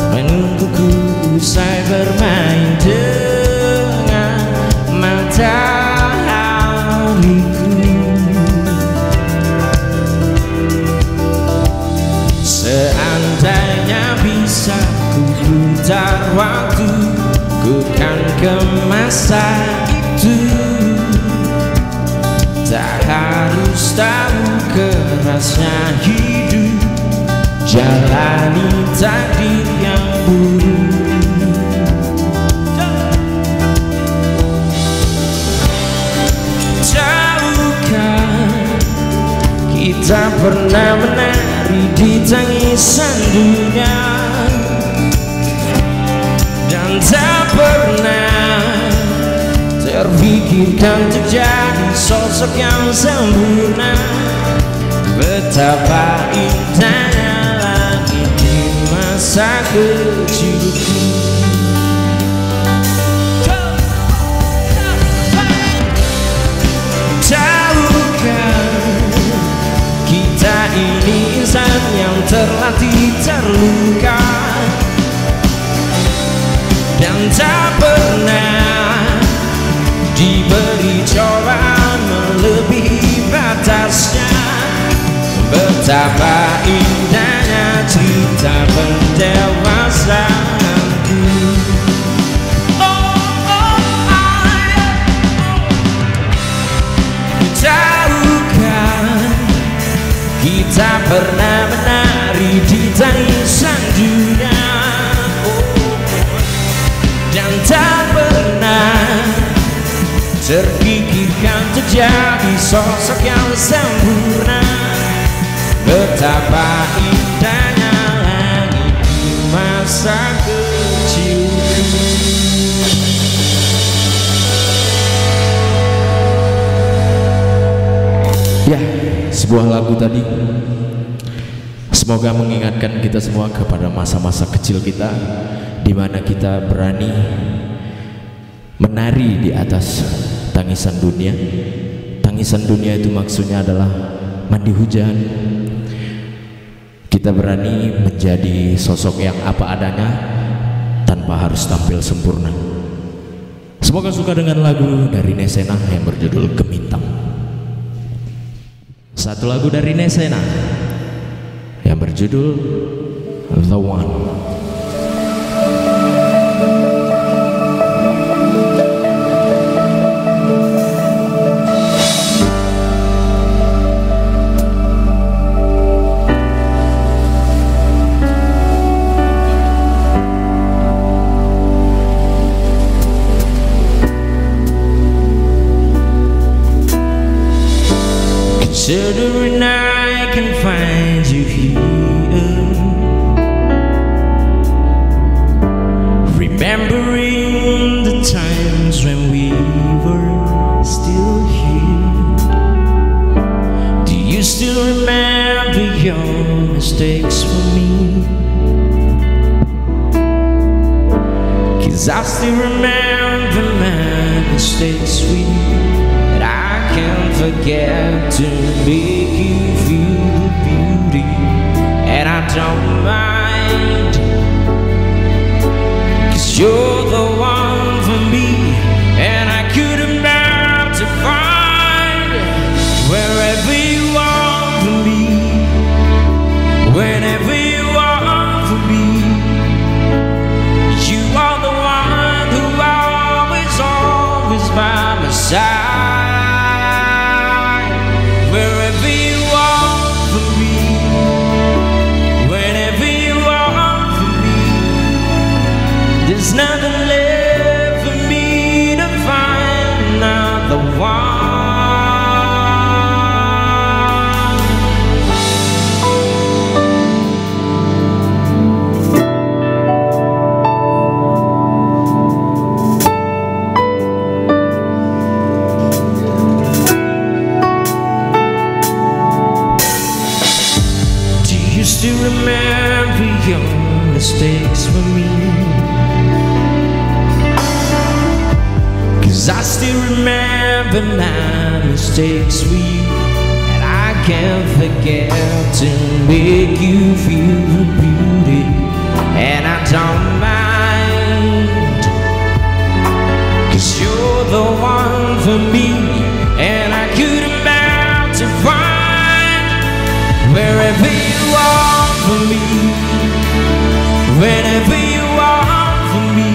menungguku usai bermain dengan matahariku? Seandainya bisa ku putar waktu, ku kan ke masa itu. Tak harus tahu kerasnya hidup, jalani takdir yang buruk. Tahukah kita pernah menari di tangisan dunia, dan tak pernah terpikirkan untuk jadi sosok yang sempurna. Betapa indahnya langit di masa kecilku. Tahukah kita ini insan yang terlatih terluka, dan tak pernah diberi cobaan melebihi batasnya. Betapa indahnya cerita pendewasaanku. Tahukah kita pernah menari di tangisan dunia, dan tak pernah terpikirkan terjadi sosok yang sempurna. Betapa indahnya langit di masa kecilku. Ya, sebuah lagu tadi semoga mengingatkan kita semua kepada masa-masa kecil kita, di mana kita berani menari di atas tangisan dunia. Tangisan dunia itu maksudnya adalah mandi hujan. Kita berani menjadi sosok yang apa adanya tanpa harus tampil sempurna. Semoga suka dengan lagu dari Nesena yang berjudul Gemintang. Satu lagu dari Nesena yang berjudul The One. Considering I can find you here, remembering the times when we were still here. Do you still remember your mistakes for me? 'Cause I still remember my mistakes for you. Can't forget to make you feel the beauty, and I don't mind, 'cause you're the one for me, and I couldn't bear to find wherever you are for me, whenever you are for me. You are the one who always, always by my side. There's nothing left for me to find another one. Do you still remember your mistakes for me? 'Cause I still remember my mistakes for you, and I can't forget to make you feel the beauty, and I don't mind, 'cause you're the one for me, and I couldn't bear to find wherever you are for me, whenever you are for me.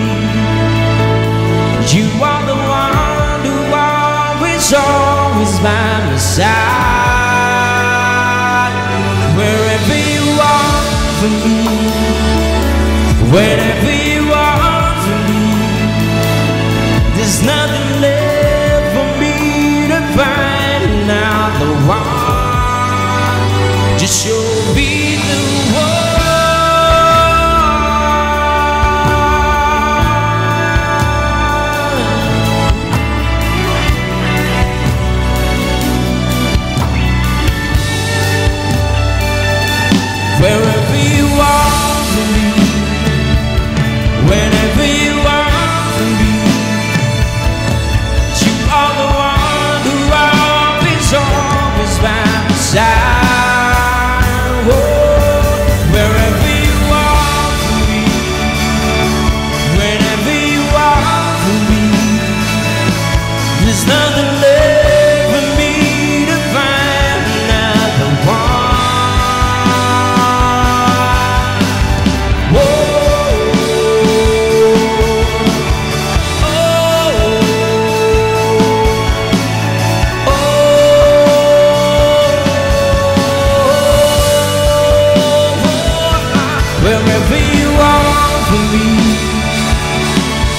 You are the one who always, always by my side. Wherever you are for me, whenever you are for me. There's nothing left for me to find now. The one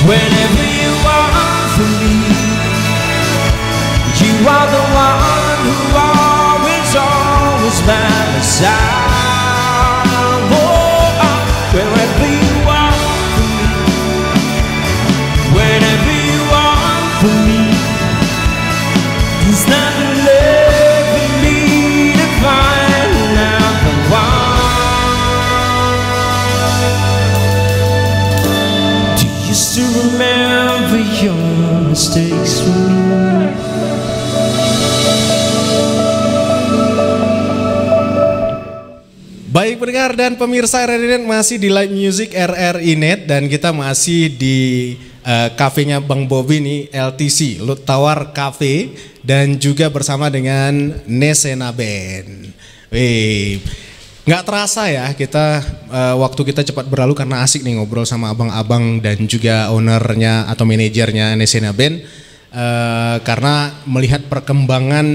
whenever you are for me. You are the one who always by my side. Oh, wherever you are for me, whenever you are for me, there's nothing left for me to find another one. Do you still remember your mistakes for me? Baik pendengar dan pemirsa RRI Net, masih di Live Music RRI Net dan kita masih di kafenya Bang Bobby nih, LTC Lut Tawar Cafe, dan juga bersama dengan Nesena Band. Nggak terasa ya kita waktu kita cepat berlalu karena asik nih ngobrol sama abang-abang dan juga ownernya atau manajernya Nesena Band, karena melihat perkembangan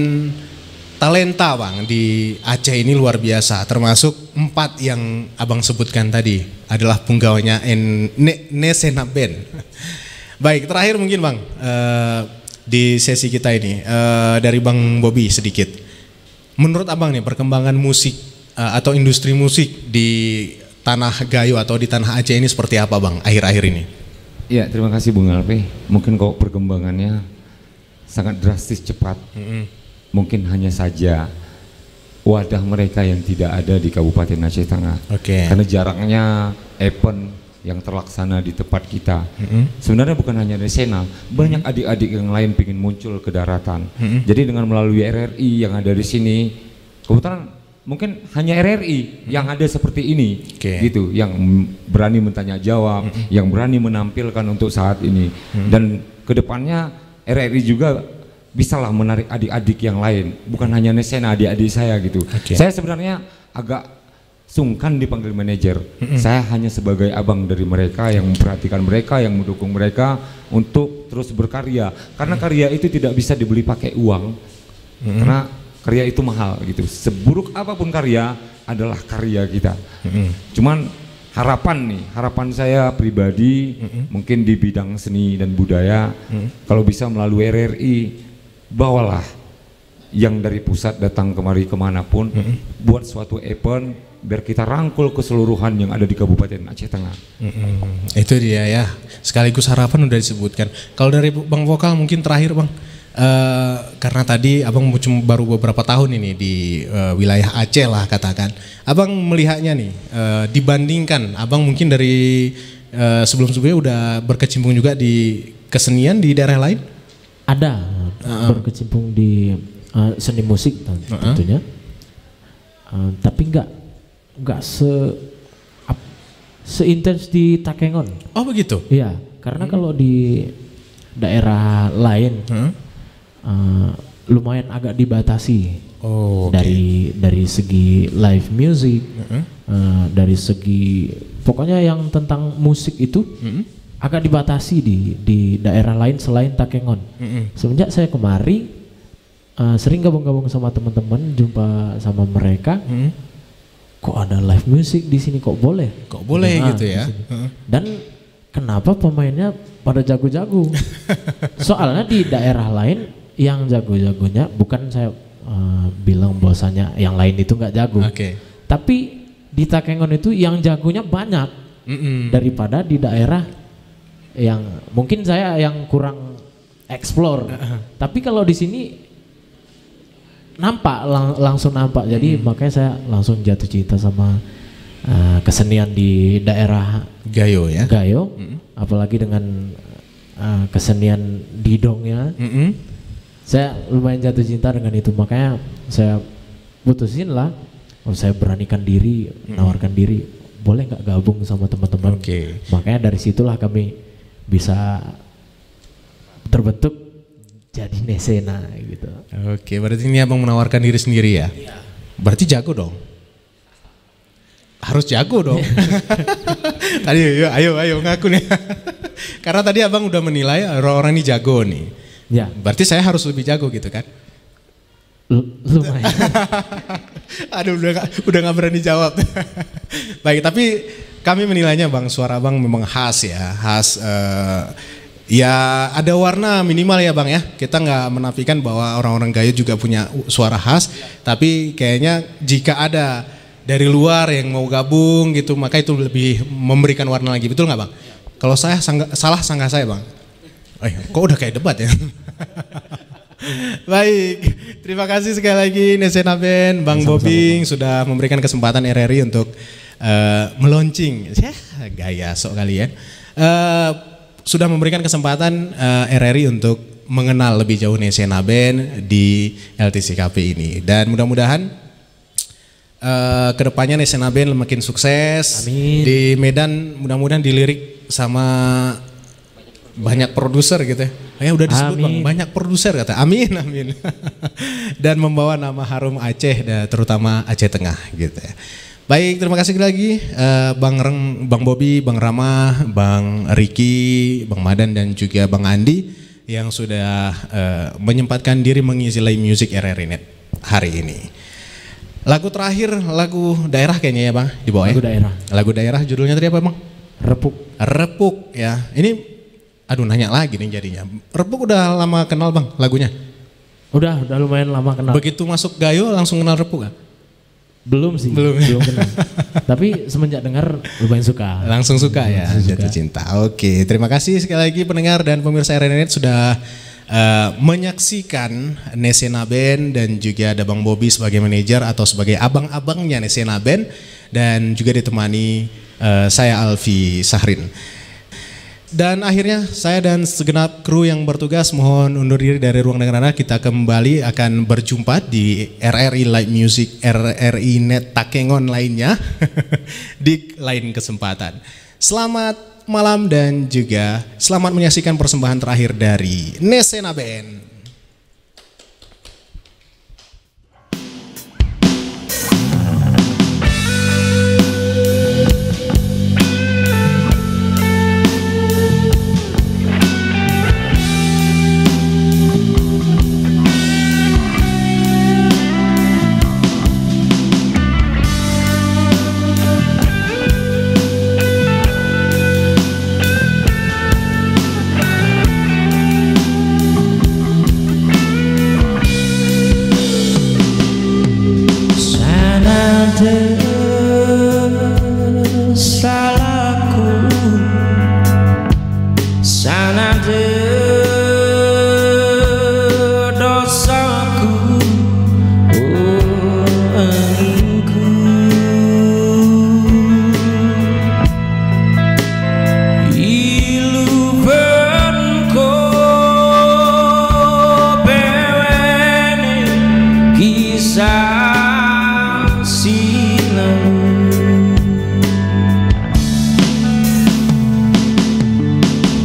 talenta Bang di Aceh ini luar biasa, termasuk 4 yang abang sebutkan tadi adalah punggawanya Nesena Band. Baik, terakhir mungkin Bang di sesi kita ini dari Bang Bobby sedikit. Menurut abang nih perkembangan musik atau industri musik di tanah Gayo atau di tanah Aceh ini seperti apa Bang akhir-akhir ini? Ya, terima kasih Bung Alpi. Mungkin kok perkembangannya sangat drastis cepat. Mungkin hanya saja wadah mereka yang tidak ada di Kabupaten Aceh Tengah. Karena jarangnya event yang terlaksana di tempat kita. Sebenarnya bukan hanya Nesena, banyak adik-adik yang lain ingin muncul ke daratan. Jadi dengan melalui RRI yang ada di sini, kebetulan mungkin hanya RRI yang ada seperti ini, gitu, yang berani bertanya jawab, yang berani menampilkan untuk saat ini. Dan kedepannya RRI juga bisalah menarik adik-adik yang lain, bukan hanya Nesena, adik-adik saya gitu. Saya sebenarnya agak sungkan dipanggil manajer. Saya hanya sebagai abang dari mereka yang memperhatikan mereka, yang mendukung mereka untuk terus berkarya. Karena karya itu tidak bisa dibeli pakai uang. Karena karya itu mahal gitu. Seburuk apapun karya adalah karya kita. Cuman harapan saya pribadi mungkin di bidang seni dan budaya, kalau bisa melalui RRI, bawalah yang dari pusat datang kemari kemanapun, buat suatu event biar kita rangkul keseluruhan yang ada di Kabupaten Aceh Tengah. Itu dia ya, sekaligus harapan udah disebutkan. Kalau dari Bang Vokal mungkin terakhir Bang, karena tadi abang baru beberapa tahun ini di wilayah Aceh lah katakan, abang melihatnya nih dibandingkan abang mungkin dari sebelum-sebelumnya udah berkecimpung juga di kesenian di daerah lain? Ada berkecimpung di seni musik tentunya, tapi nggak seintens di Takengon. Oh begitu? Iya, karena kalau di daerah lain lumayan agak dibatasi. Dari segi live music, dari segi pokoknya yang tentang musik itu agak dibatasi di daerah lain selain Takengon. Semenjak saya kemari sering gabung-gabung sama teman-teman, jumpa sama mereka, kok ada live music di sini, kok boleh? Kok boleh gitu ya? Dan kenapa pemainnya pada jago-jago? Soalnya di daerah lain yang jago-jagonya, bukan saya bilang bahwasanya yang lain itu nggak jago, tapi di Takengon itu yang jagonya banyak daripada di daerah yang mungkin saya yang kurang explore. Tapi kalau di sini nampak, langsung nampak. Jadi makanya saya langsung jatuh cinta sama kesenian di daerah Gayo ya. Gayo, apalagi dengan kesenian didongnya. Saya lumayan jatuh cinta dengan itu. Makanya saya putusin lah, saya beranikan diri, nawarkan diri, boleh nggak gabung sama teman-teman. Makanya dari situlah kami bisa terbentuk jadi Nesena gitu. Berarti ini abang menawarkan diri sendiri ya? Berarti jago dong? Harus jago dong. Tadi ayo ngaku nih. Karena tadi abang udah menilai orang-orang ini jago nih. Ya. Berarti saya harus lebih jago gitu kan? Lumayan. Aduh udah gak berani jawab. Baik, tapi kami menilainya Bang, suara Bang memang khas ya, khas. Ya ada warna minimal ya Bang ya. Kita nggak menafikan bahwa orang-orang Gayo juga punya suara khas. Tapi kayaknya jika ada dari luar yang mau gabung gitu, maka itu lebih memberikan warna lagi. Betul nggak Bang? Kalau saya salah sangka saya Bang. Kok udah kayak debat ya? Baik, terima kasih sekali lagi Nesena Band, Bang Bobing sudah memberikan kesempatan RRI untuk meluncing. Gaya sok kali ya. Sudah memberikan kesempatan RRI untuk mengenal lebih jauh Nesena Band di LTCKP ini, dan mudah-mudahan kedepannya Nesena Band makin sukses. Amin. Di Medan mudah-mudahan dilirik sama banyak produser gitu ya. Udah disebut Bang, banyak produser kata. Amin, amin. Dan membawa nama harum Aceh, terutama Aceh Tengah gitu ya. Baik, terima kasih lagi Bang Bobi, Bang Rama, Bang Riki, Bang Madan dan juga Bang Andi yang sudah menyempatkan diri mengisi live music RRI Net hari ini. Lagu terakhir, lagu daerah kayaknya ya Bang, di bawah ya. Lagu daerah. Lagu daerah judulnya tadi apa Bang? Repuk. Repuk ya. Ini aduh nanya lagi nih jadinya. Repuk udah lama kenal Bang lagunya? Udah lumayan lama kenal. Begitu masuk Gayo langsung kenal Repuk kan? Belum sih, belum kenal. Tapi semenjak dengar lumayan suka. Langsung suka ya, jatuh cinta. Oke, terima kasih sekali lagi pendengar dan pemirsa RRI Net sudah menyaksikan Nesena Band, dan juga ada Bang Bobi sebagai manajer atau sebagai abang-abangnya Nesena Band, dan juga ditemani saya Alfi Sahrin. Dan akhirnya saya dan segenap kru yang bertugas mohon undur diri dari ruang dengar. Kita kembali akan berjumpa di RRI Live Music RRI Net Takengon lainnya di lain kesempatan. Selamat malam dan juga selamat menyaksikan persembahan terakhir dari Nesena Band.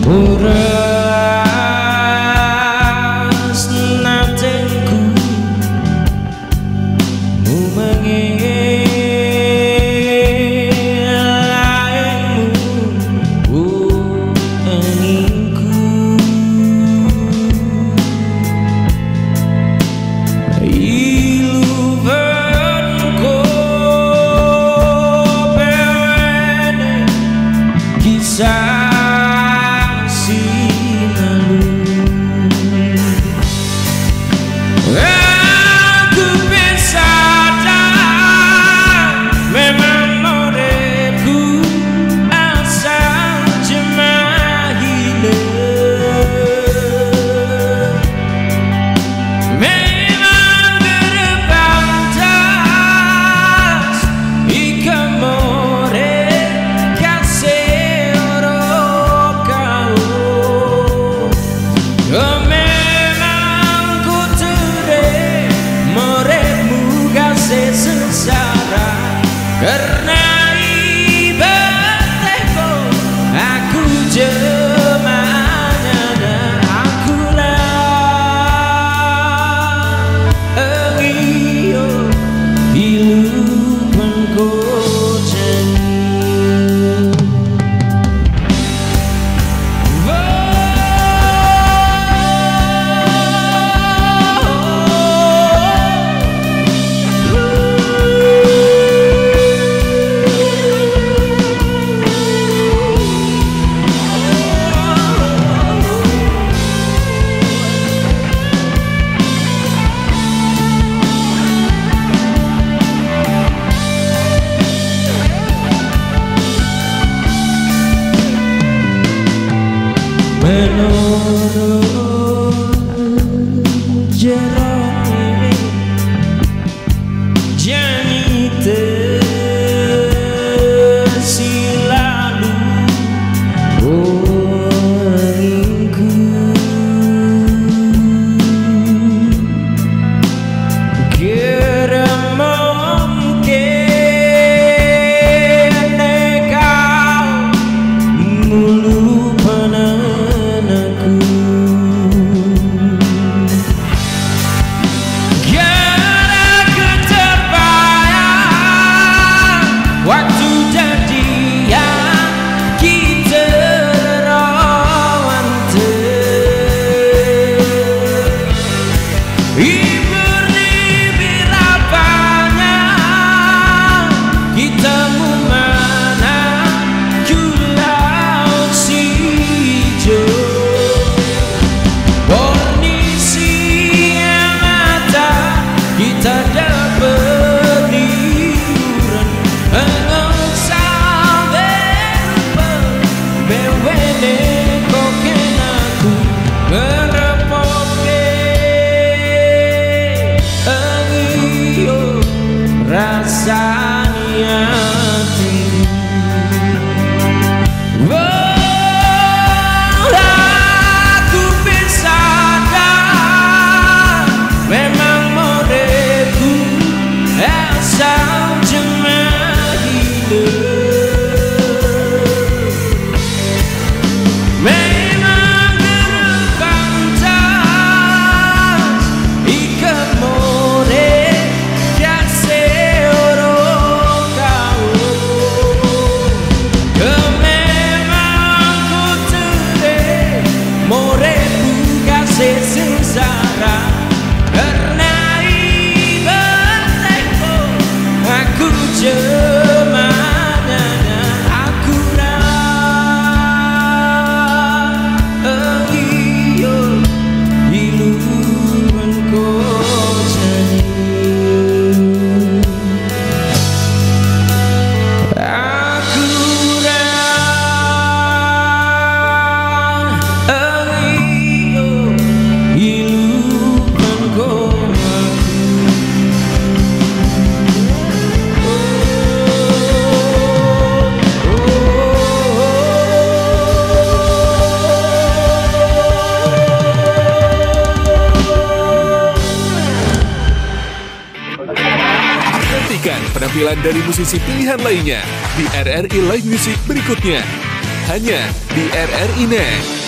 Murah penampilan dari musisi pilihan lainnya di RRI Live Music berikutnya. Hanya di RRI Net.